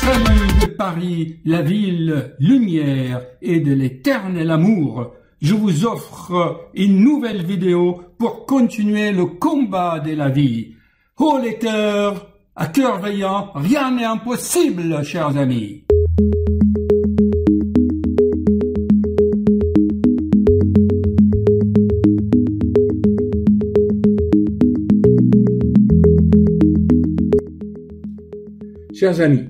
Salut de Paris, la ville lumière et de l'éternel amour. Je vous offre une nouvelle vidéo pour continuer le combat de la vie. Ô lecteurs, à cœur veillant, rien n'est impossible, chers amis. Chers amis,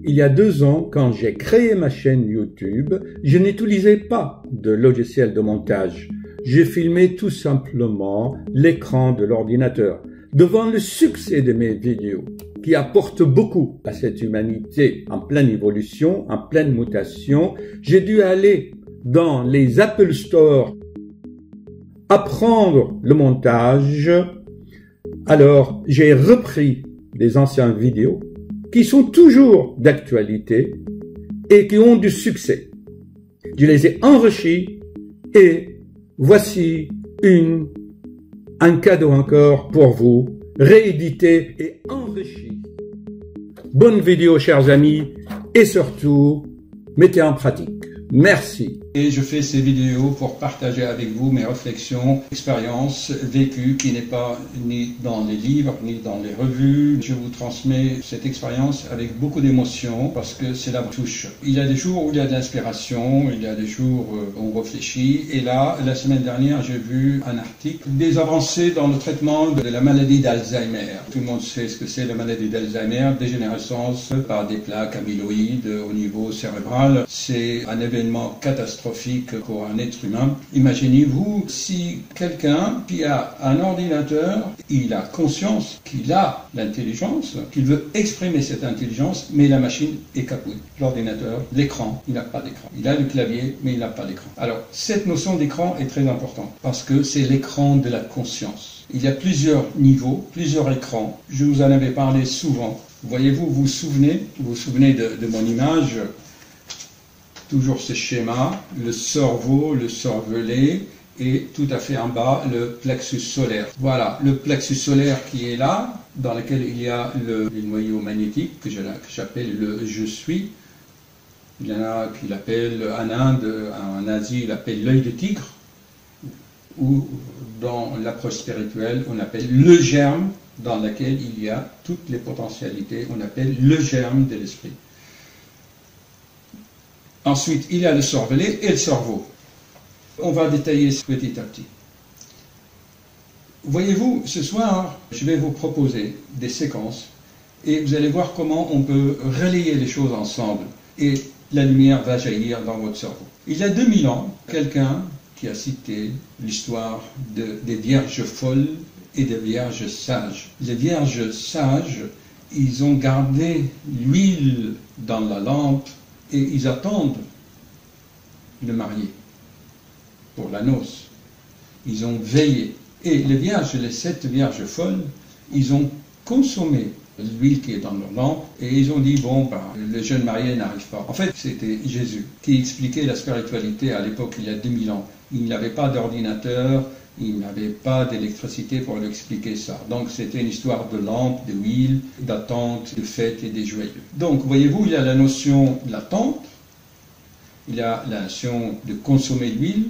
il y a 2 ans, quand j'ai créé ma chaîne YouTube, je n'utilisais pas de logiciel de montage. J'ai filmé tout simplement l'écran de l'ordinateur. Devant le succès de mes vidéos, qui apportent beaucoup à cette humanité en pleine évolution, en pleine mutation, j'ai dû aller dans les Apple Store apprendre le montage. Alors, j'ai repris des anciennes vidéos qui sont toujours d'actualité et qui ont du succès. Je les ai enrichis et voici un cadeau encore pour vous, réédité et enrichi. Bonne vidéo, chers amis, et surtout, mettez en pratique. Merci. Et je fais ces vidéos pour partager avec vous mes réflexions, expériences vécues qui n'est pas ni dans les livres, ni dans les revues. Je vous transmets cette expérience avec beaucoup d'émotion parce que c'est la touche. Il y a des jours où il y a de l'inspiration, il y a des jours où on réfléchit. Et là, la semaine dernière, j'ai vu un article des avancées dans le traitement de la maladie d'Alzheimer. Tout le monde sait ce que c'est la maladie d'Alzheimer, dégénérescence par des plaques amyloïdes au niveau cérébral. C'est un événement catastrophique pour un être humain. Imaginez-vous si quelqu'un qui a un ordinateur, il a conscience qu'il a l'intelligence, qu'il veut exprimer cette intelligence, mais la machine est capouille. L'ordinateur, l'écran, il n'a pas d'écran. Il a le clavier, mais il n'a pas d'écran. Alors, cette notion d'écran est très importante parce que c'est l'écran de la conscience. Il y a plusieurs niveaux, plusieurs écrans. Je vous en avais parlé souvent. Voyez-vous, vous vous souvenez de mon image. Toujours ce schéma, le cerveau, le cervelet, et tout à fait en bas, le plexus solaire. Voilà, le plexus solaire qui est là, dans lequel il y a le noyau magnétique, que j'appelle le « je suis ». Il y en a qui l'appellent, en Inde, en Asie, il l'appelle l'œil de tigre, ou dans l'approche spirituelle, on appelle le germe, dans lequel il y a toutes les potentialités, on appelle le germe de l'esprit. Ensuite, il y a le cervelet et le cerveau. On va détailler petit à petit. Voyez-vous, ce soir, je vais vous proposer des séquences et vous allez voir comment on peut relayer les choses ensemble et la lumière va jaillir dans votre cerveau. Il y a 2000 ans, quelqu'un qui a cité l'histoire des vierges folles et des vierges sages. Les vierges sages, ils ont gardé l'huile dans la lampe et ils attendent le marié pour la noce. Ils ont veillé. Et les vierges, les 7 vierges folles, ils ont consommé l'huile qui est dans leur lampe et ils ont dit, bon, le jeune marié n'arrive pas. En fait, c'était Jésus qui expliquait la spiritualité à l'époque, il y a 2000 ans. Il n'avait pas d'ordinateur, il n'avait pas d'électricité pour lui expliquer ça. Donc c'était une histoire de lampe, de huile, d'attente, de fête et des joyeux. Donc voyez-vous, il y a la notion de l'attente, il y a la notion de consommer l'huile.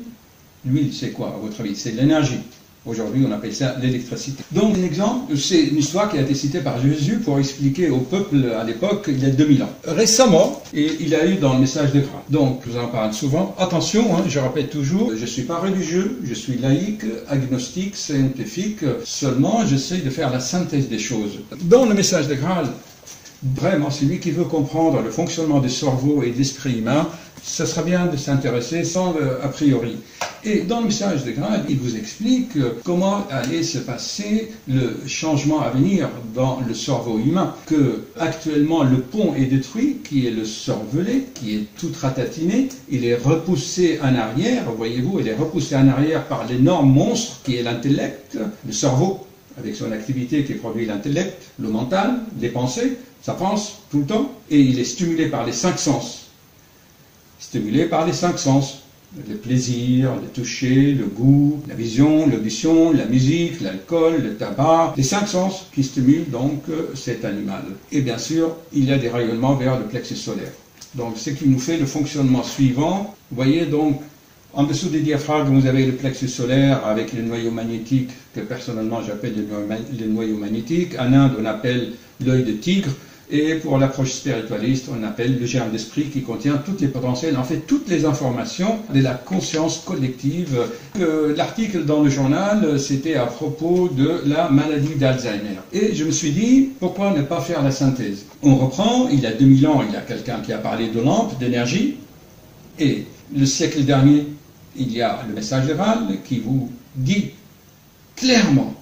L'huile, c'est quoi, à votre avis? C'est l'énergie. Aujourd'hui, on appelle ça l'électricité. Donc, un exemple, c'est une histoire qui a été citée par Jésus pour expliquer au peuple à l'époque, il y a 2000 ans. Récemment, et il a eu dans le message de grâce. Donc, je vous en parle souvent. Attention, je répète toujours, je ne suis pas religieux, je suis laïque, agnostique, scientifique. Seulement, j'essaie de faire la synthèse des choses. Dans le message de Graal, vraiment, celui qui veut comprendre le fonctionnement du cerveau et de l'esprit humain, ça sera bien de s'intéresser sans a priori. Et dans le message de Graal, il vous explique comment allait se passer le changement à venir dans le cerveau humain. Que actuellement le pont est détruit, qui est le cervelet, qui est tout ratatiné, il est repoussé en arrière, voyez-vous, il est repoussé en arrière par l'énorme monstre qui est l'intellect, le cerveau, avec son activité qui produit l'intellect, le mental, les pensées, ça pense tout le temps, et il est stimulé par les 5 sens. Stimulé par les 5 sens. le plaisir, le toucher, le goût, la vision, l'audition, la musique, l'alcool, le tabac, les 5 sens qui stimulent donc cet animal. Et bien sûr, il y a des rayonnements vers le plexus solaire. Donc, ce qui nous fait le fonctionnement suivant. Vous voyez donc, en dessous des diaphragmes, vous avez le plexus solaire avec le noyau magnétique, que personnellement j'appelle le noyau magnétique. En Inde, on appelle l'œil de tigre. Et pour l'approche spiritualiste, on appelle le germe d'esprit qui contient toutes les potentiels, en fait toutes les informations de la conscience collective. L'article dans le journal, c'était à propos de la maladie d'Alzheimer. Et je me suis dit, pourquoi ne pas faire la synthèse? On reprend, il y a 2000 ans, il y a quelqu'un qui a parlé de lampe, d'énergie, et le siècle dernier, il y a le message de Ral qui vous dit clairement,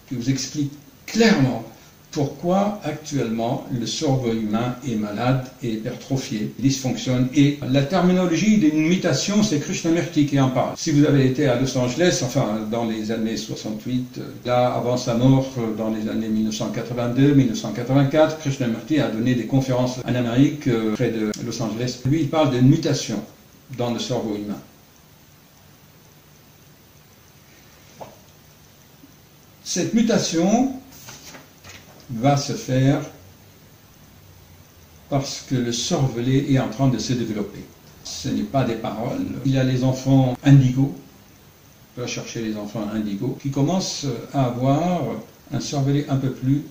qui vous explique clairement pourquoi actuellement le cerveau humain est malade et hypertrophié, dysfonctionne. Et la terminologie d'une mutation, c'est Krishnamurti qui en parle. Si vous avez été à Los Angeles, enfin dans les années 68, là avant sa mort, dans les années 1982-1984, Krishnamurti a donné des conférences en Amérique, près de Los Angeles. Lui, il parle d'une mutation dans le cerveau humain. Cette mutation va se faire parce que le cervelet est en train de se développer. Ce n'est pas des paroles. Il y a les enfants indigos, on va chercher les enfants indigos, qui commencent à avoir un cervelet un peu plus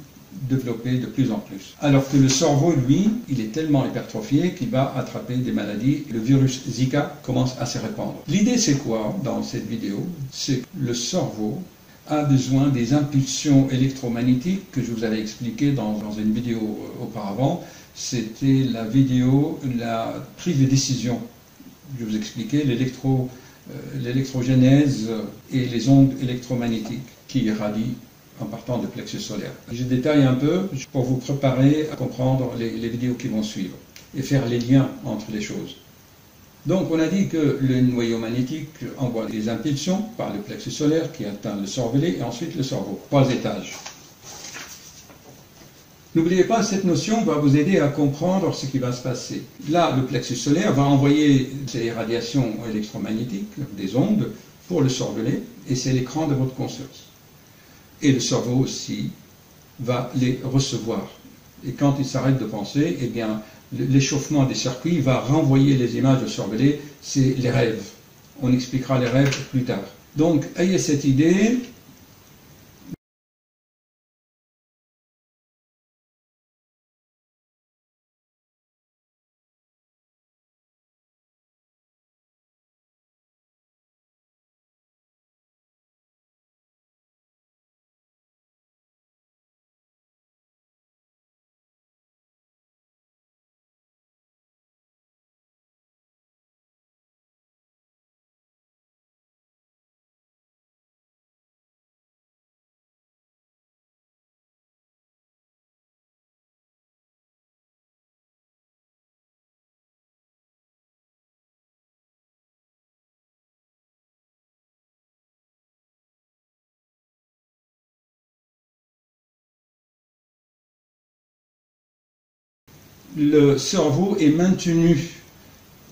développé de plus en plus. Alors que le cerveau, lui, il est tellement hypertrophié qu'il va attraper des maladies. Le virus Zika commence à se répandre. L'idée, c'est quoi dans cette vidéo? C'est que le cerveau a besoin des impulsions électromagnétiques que je vous avais expliqué dans une vidéo auparavant. C'était la vidéo, la prise de décision. Je vous expliquais l'électrogénèse et les ondes électromagnétiques qui irradient en partant du plexus solaire. Je détaille un peu pour vous préparer à comprendre les vidéos qui vont suivre et faire les liens entre les choses. Donc on a dit que le noyau magnétique envoie des impulsions par le plexus solaire qui atteint le cervelet et ensuite le cerveau. 3 étages. N'oubliez pas, cette notion va vous aider à comprendre ce qui va se passer. Là, le plexus solaire va envoyer ces radiations électromagnétiques, des ondes, pour le cervelet, et c'est l'écran de votre conscience. Et le cerveau aussi va les recevoir. Et quand il s'arrête de penser, eh bien, l'échauffement des circuits va renvoyer les images au cervelet, c'est les rêves. On expliquera les rêves plus tard. Donc, ayez cette idée. Le cerveau est maintenu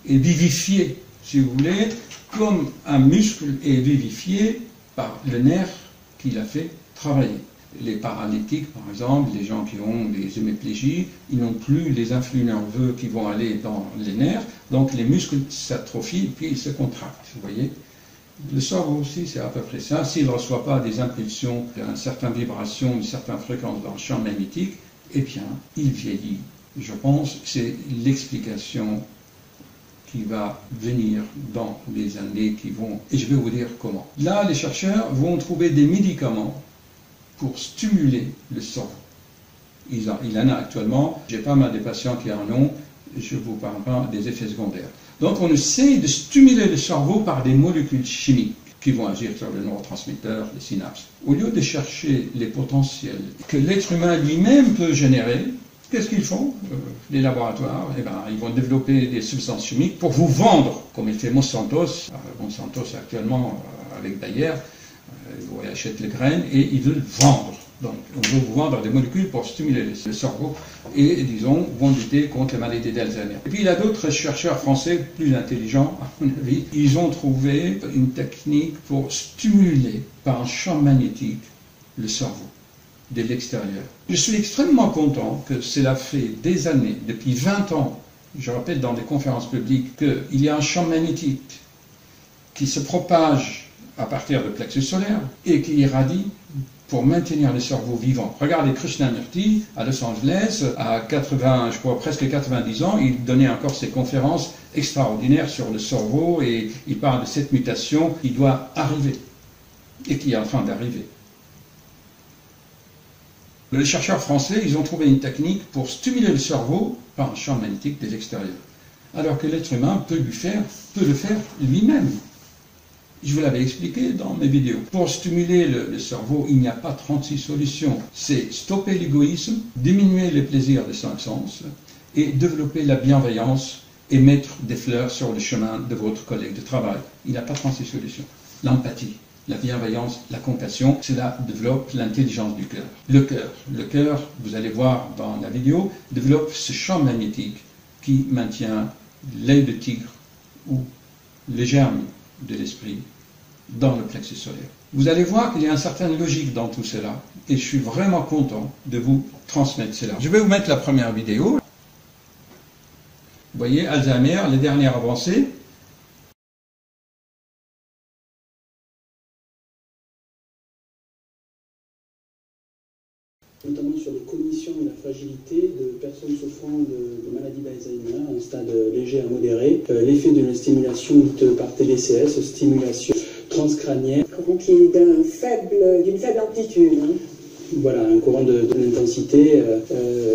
et vivifié, si vous voulez, comme un muscle est vivifié par le nerf qui l'a fait travailler. Les paralytiques, par exemple, les gens qui ont des hémiplégies, ils n'ont plus les influx nerveux qui vont aller dans les nerfs, donc les muscles s'atrophient puis ils se contractent, vous voyez. Le cerveau aussi, c'est à peu près ça. S'il ne reçoit pas des impulsions, une certaine vibration, une certaine fréquence dans le champ magnétique, eh bien, il vieillit. Je pense que c'est l'explication qui va venir dans les années qui vont. Et je vais vous dire comment. Là, les chercheurs vont trouver des médicaments pour stimuler le cerveau. Il en a actuellement. J'ai pas mal de patients qui en ont. Je ne vous parle pas des effets secondaires. Donc, on essaie de stimuler le cerveau par des molécules chimiques qui vont agir sur les neurotransmetteurs, les synapses. Au lieu de chercher les potentiels que l'être humain lui-même peut générer, qu'est-ce qu'ils font? Les laboratoires, eh ben, ils vont développer des substances chimiques pour vous vendre, comme il fait Monsanto. Monsanto, actuellement, avec Bayer, ils achètent les graines et ils veulent vendre Donc, on veut vous vendre des molécules pour stimuler le cerveau et, disons, vont lutter contre la maladie d'Alzheimer. Et puis, il y a d'autres chercheurs français plus intelligents, à mon avis. Ils ont trouvé une technique pour stimuler par un champ magnétique le cerveau de l'extérieur. Je suis extrêmement content que cela fait des années, depuis 20 ans, je répète dans des conférences publiques, qu'il y a un champ magnétique qui se propage à partir du plexus solaire et qui irradie pour maintenir le cerveau vivant. Regardez Krishnamurti à Los Angeles, à 80, je crois presque 90 ans, il donnait encore ses conférences extraordinaires sur le cerveau et il parle de cette mutation qui doit arriver et qui est en train d'arriver. Les chercheurs français, ils ont trouvé une technique pour stimuler le cerveau par un champ magnétique de l'extérieur, alors que l'être humain peut le faire lui-même. Je vous l'avais expliqué dans mes vidéos. Pour stimuler le cerveau, il n'y a pas 36 solutions. C'est stopper l'égoïsme, diminuer les plaisirs des 5 sens et développer la bienveillance et mettre des fleurs sur le chemin de votre collègue de travail. Il n'y a pas 36 solutions. L'empathie, la bienveillance, la compassion, cela développe l'intelligence du cœur. Le cœur, vous allez voir dans la vidéo, développe ce champ magnétique qui maintient l'œil de tigre ou les germes de l'esprit dans le plexus solaire. Vous allez voir qu'il y a une certaine logique dans tout cela et je suis vraiment content de vous transmettre cela. Je vais vous mettre la première vidéo. Vous voyez, Alzheimer, les dernières avancées. Notamment sur les cognitions et la fragilité de personnes souffrant de maladie d'Alzheimer, un stade léger à modéré. L'effet d'une stimulation dite par TDCS, stimulation transcrânienne. Qui est d'une faible amplitude. Hein. Voilà, un courant d'intensité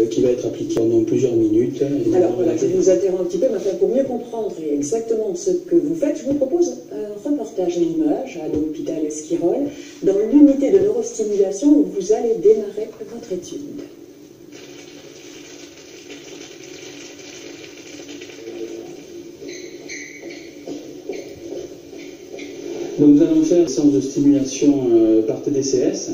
qui va être appliqué pendant plusieurs minutes. Alors voilà, je vous interromps un petit peu, mais enfin, pour mieux comprendre exactement ce que vous faites, je vous propose un reportage en images à l'hôpital Esquirol, dans l'unité de neurostimulation où vous allez démarrer votre étude. Donc nous allons faire une séance de stimulation par TDCS.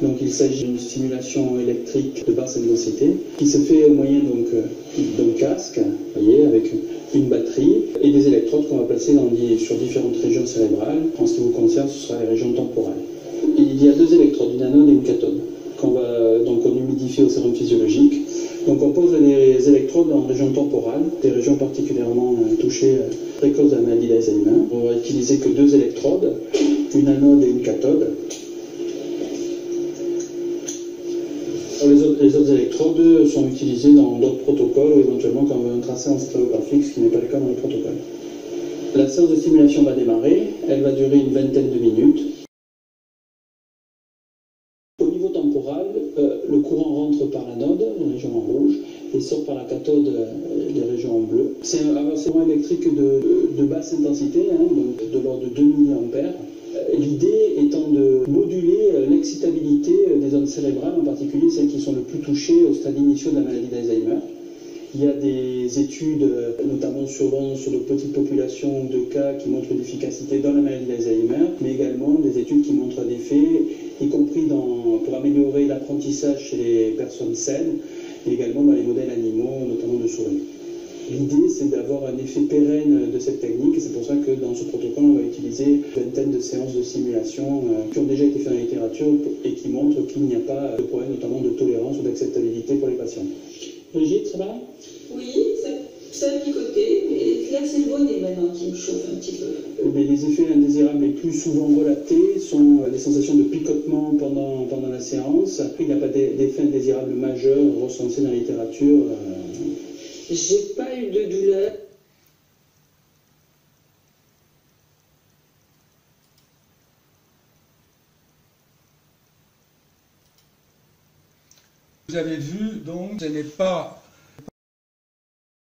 Donc il s'agit d'une stimulation électrique de basse intensité qui se fait au moyen d'un casque, voyez, avec une batterie et des électrodes qu'on va placer sur différentes régions cérébrales. En ce qui vous concerne, ce sera les régions temporales. Et il y a 2 électrodes, une anode et une cathode, qu'on humidifie au sérum physiologique. Donc on pose les électrodes en région temporale, des régions particulièrement touchées précoces de la maladie d'Alzheimer. On va utiliser que 2 électrodes, une anode et une cathode. Les autres électrodes sont utilisées dans d'autres protocoles ou éventuellement quand on veut un tracé encéphalographique, ce qui n'est pas le cas dans les protocoles. La séance de stimulation va démarrer, elle va durer une vingtaine de minutes. Au niveau temporal, le courant rentre par l'anode, les régions en rouge, et sort par la cathode, les régions en bleu. C'est un courant électrique de basse intensité, hein, donc de l'ordre de 2 mA. L'idée étant de moduler l'excitabilité des zones cérébrales, en particulier celles qui sont le plus touchées au stade initial de la maladie d'Alzheimer. Il y a des études, notamment souvent sur de petites populations de cas qui montrent une efficacité dans la maladie d'Alzheimer, mais également des études qui montrent un effet, y compris pour améliorer l'apprentissage chez les personnes saines, et également dans les modèles animaux, notamment de souris. L'idée, c'est d'avoir un effet pérenne de cette technique, et c'est pour ça que dans ce protocole, on va utiliser une vingtaine de séances de simulation qui ont déjà été faites dans la littérature et qui montrent qu'il n'y a pas de problème, notamment de tolérance ou d'acceptabilité pour les patients. Brigitte, ça va? Oui, ça a picoté, mais là c'est le bonnet maintenant qui me chauffe un petit peu. Mais les effets indésirables les plus souvent relatés sont des sensations de picotement pendant la séance. Il n'y a pas d'effets indésirables majeurs recensés dans la littérature. J'ai pas eu de douleur. Vous avez vu, donc, ce n'est pas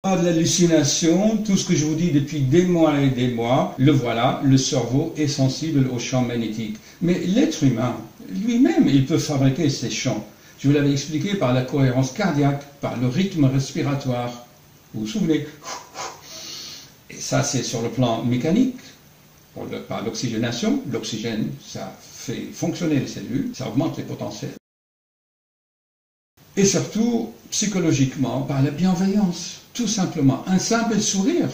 de l'hallucination, tout ce que je vous dis depuis des mois et des mois, le voilà, le cerveau est sensible au champ magnétique. Mais l'être humain, lui-même, il peut fabriquer ces champs. Je vous l'avais expliqué par la cohérence cardiaque, par le rythme respiratoire. Vous vous souvenez? Et ça, c'est sur le plan mécanique, par l'oxygénation. L'oxygène, ça fait fonctionner les cellules, ça augmente les potentiels. Et surtout, psychologiquement, par la bienveillance, tout simplement. Un simple sourire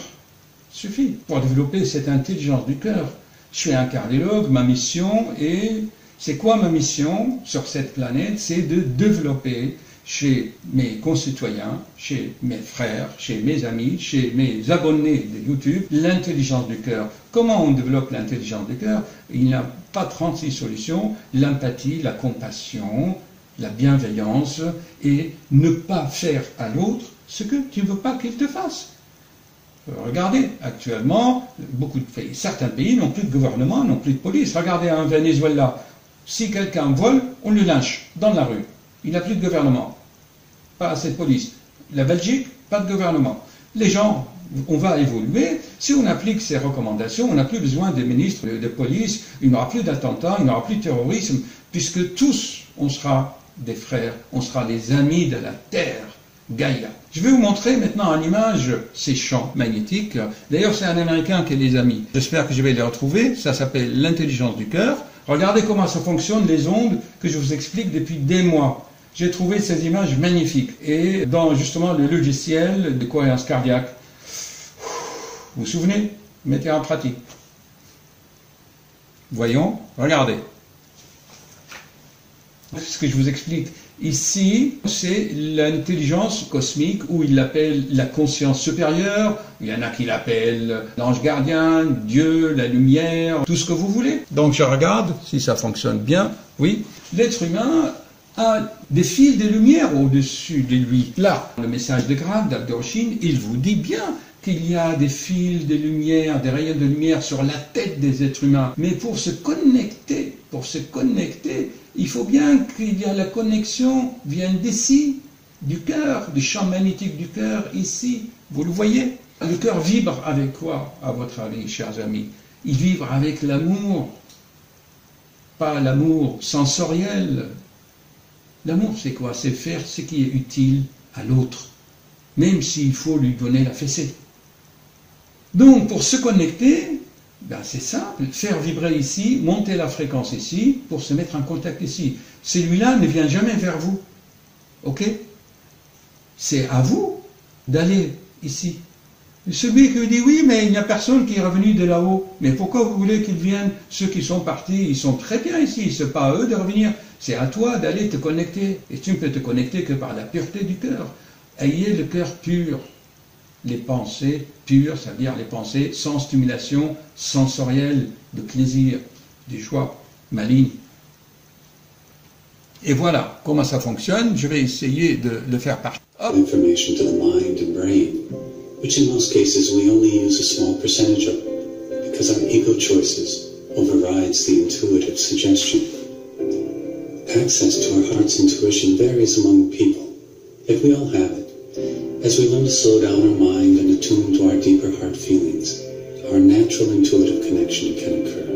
suffit pour développer cette intelligence du cœur. Je suis un cardiologue, ma mission est... C'est quoi ma mission sur cette planète? C'est de développer chez mes concitoyens, chez mes frères, chez mes amis, chez mes abonnés de YouTube, l'intelligence du cœur. Comment on développe l'intelligence du cœur? Il n'y a pas 36 solutions. L'empathie, la compassion, la bienveillance et ne pas faire à l'autre ce que tu ne veux pas qu'il te fasse. Regardez, actuellement, beaucoup de pays, certains pays n'ont plus de gouvernement, n'ont plus de police. Regardez en Venezuela, si quelqu'un vole, on le lynche dans la rue. Il n'a plus de gouvernement, pas assez de police. La Belgique, pas de gouvernement. Les gens, on va évoluer. Si on applique ces recommandations, on n'a plus besoin des ministres de police, il n'y aura plus d'attentats, il n'y aura plus de terrorisme, puisque tous, on sera des frères, on sera les amis de la Terre, Gaïa. Je vais vous montrer maintenant en image ces champs magnétiques. D'ailleurs, c'est un Américain qui les a mis. J'espère que je vais les retrouver. Ça s'appelle l'intelligence du cœur. Regardez comment ça fonctionne, les ondes que je vous explique depuis des mois. J'ai trouvé ces images magnifiques. Et dans justement le logiciel de cohérence cardiaque, vous vous souvenez? Mettez en pratique. Voyons, regardez. Ce que je vous explique ici, c'est l'intelligence cosmique, ou il l'appelle la conscience supérieure, il y en a qui l'appellent l'ange gardien, Dieu, la lumière, tout ce que vous voulez. Donc je regarde si ça fonctionne bien. Oui, l'être humain a des fils de lumière au-dessus de lui. Là, le message de grade d'Abdorchine, il vous dit bien qu'il y a des fils de lumière, des rayons de lumière sur la tête des êtres humains. Mais pour se connecter, il faut bien qu'il y ait la connexion vienne d'ici, du cœur, du champ magnétique du cœur, ici. Vous le voyez? Le cœur vibre avec quoi, à votre avis, chers amis? Il vibre avec l'amour, pas l'amour sensoriel. L'amour, c'est quoi? C'est faire ce qui est utile à l'autre, même s'il faut lui donner la fessée. Donc, pour se connecter, ben c'est simple, faire vibrer ici, monter la fréquence ici, pour se mettre en contact ici. Celui-là ne vient jamais vers vous. Ok? C'est à vous d'aller ici. Celui qui dit oui, mais il n'y a personne qui est revenu de là-haut. Mais pourquoi vous voulez qu'ils viennent? Ceux qui sont partis, ils sont très bien ici. Ce n'est pas à eux de revenir. C'est à toi d'aller te connecter. Et tu ne peux te connecter que par la pureté du cœur. Ayez le cœur pur. Les pensées pures, ça veut dire les pensées sans stimulation sensorielle, de plaisir, de joie maligne. Et voilà comment ça fonctionne. Je vais essayer de le faire partir. Information to the mind and brain, which in most cases we only use a small percentage of, because our ego choices overrides the intuitive suggestion. Access to our heart's intuition varies among people, yet we all have it. As we learn to slow down our mind and attune to our deeper heart feelings, our natural intuitive connection can occur.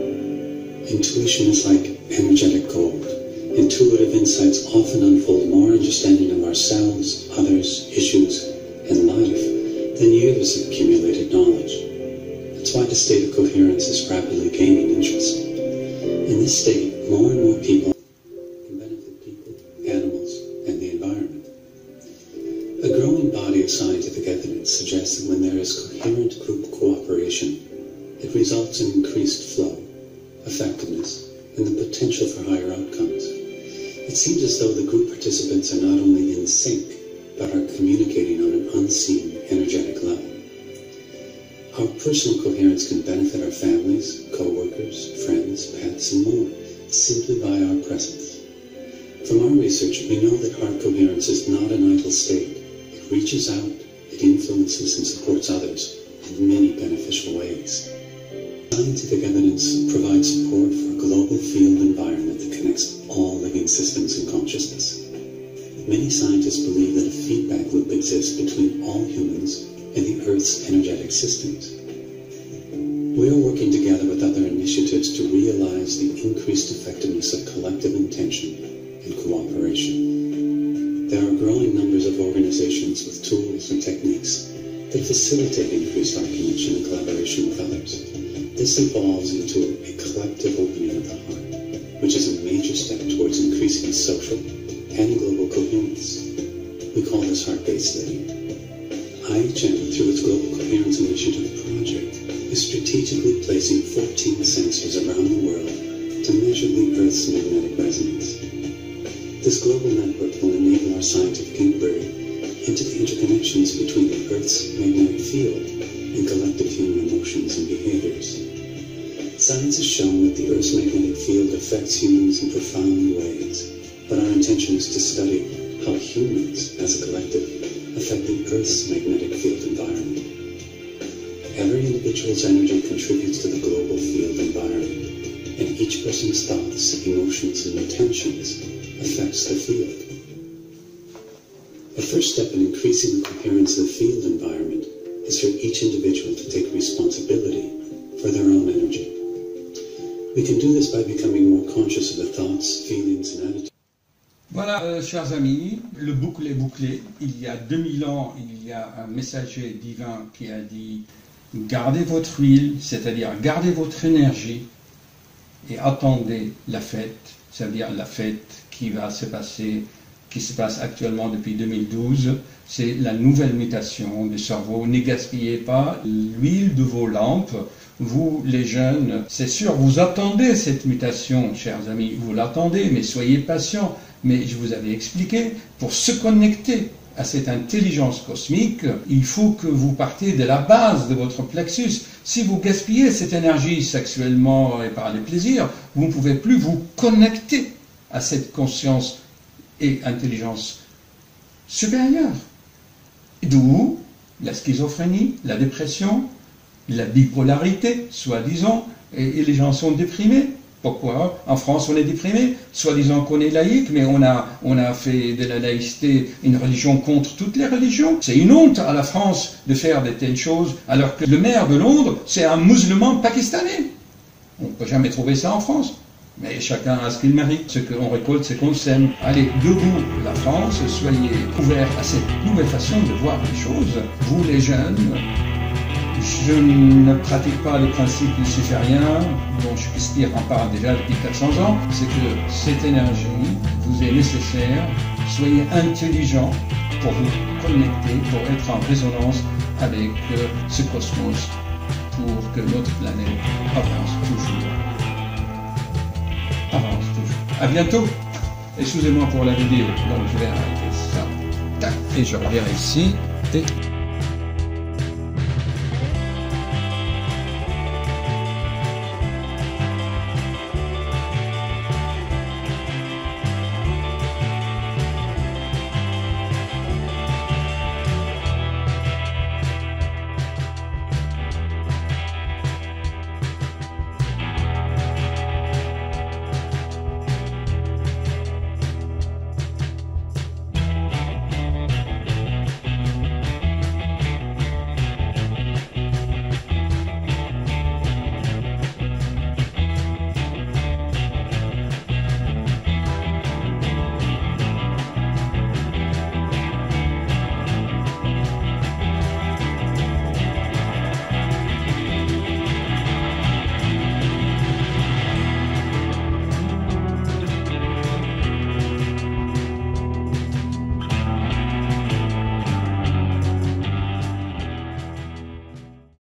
Intuition is like energetic gold. Intuitive insights often unfold more understanding of ourselves, others, issues, and life than years of accumulated knowledge. That's why the state of coherence is rapidly gaining interest. In this state, more and more people can benefit people, animals, and the environment. A growing body of scientific evidence suggests that when there is coherent group cooperation, it results in increased flow, effectiveness, and the potential for higher outcomes. It seems as though the group participants are not only in sync, but are communicating on an unseen energetic level. Our personal coherence can benefit our families, co-workers, friends, pets, and more, simply by our presence. From our research, we know that heart coherence is not an idle state. It reaches out, it influences and supports others in many beneficial ways. Scientific evidence provides support for a global field environment that connects all living systems and consciousness. Many scientists believe that a feedback loop exists between all humans and the Earth's energetic systems. We are working together with other initiatives to realize the increased effectiveness of collective intention and cooperation. There are growing numbers of organizations with tools and techniques that facilitate increased heart connection and collaboration with others. This evolves into a collective opening of the heart, which is a major step towards increasing social and global coherence. case study. IHM, through its Global Coherence Initiative project, is strategically placing 14 sensors around the world to measure the Earth's magnetic resonance. This global network will enable our scientific inquiry into the interconnections between the Earth's magnetic field and collective human emotions and behaviors. Science has shown that the Earth's magnetic field affects humans in profound ways, but our intention is to study how humans, as a collective, affect the Earth's magnetic field environment. Every individual's energy contributes to the global field environment, and each person's thoughts, emotions, and intentions affects the field. The first step in increasing the coherence of the field environment is for each individual to take responsibility for their own energy. We can do this by becoming more conscious of the thoughts, feelings, and attitudes. Voilà, chers amis, le boucle est bouclé. Il y a 2000 ans, il y a un messager divin qui a dit « Gardez votre huile, c'est-à-dire gardez votre énergie et attendez la fête », c'est-à-dire la fête qui va se passer, qui se passe actuellement depuis 2012. C'est la nouvelle mutation du cerveau. Ne gaspillez pas l'huile de vos lampes. Vous, les jeunes, c'est sûr, vous attendez cette mutation, chers amis, vous l'attendez, mais soyez patients. Mais je vous avais expliqué, pour se connecter à cette intelligence cosmique, il faut que vous partiez de la base de votre plexus. Si vous gaspillez cette énergie sexuellement et par les plaisirs, vous ne pouvez plus vous connecter à cette conscience et intelligence supérieure. D'où la schizophrénie, la dépression, la bipolarité, soi-disant, et les gens sont déprimés. Pourquoi? En France, on est déprimé, soi-disant qu'on est laïque, mais on a fait de la laïcité une religion contre toutes les religions. C'est une honte à la France de faire de telles choses, alors que le maire de Londres, c'est un musulman pakistanais. On ne peut jamais trouver ça en France. Mais chacun a ce qu'il mérite. Ce qu'on récolte, c'est qu'on sème. Allez, debout la France, soyez ouverts à cette nouvelle façon de voir les choses. Vous, les jeunes, je ne pratique pas le principe luciférien, dont Shakespeare en parle déjà depuis 400 ans. C'est que cette énergie vous est nécessaire. Soyez intelligents pour vous connecter, pour être en résonance avec ce cosmos, pour que notre planète avance toujours. Avance toujours. À bientôt. Excusez-moi pour la vidéo, donc je vais arrêter ça. Tac. Et je reviens ici.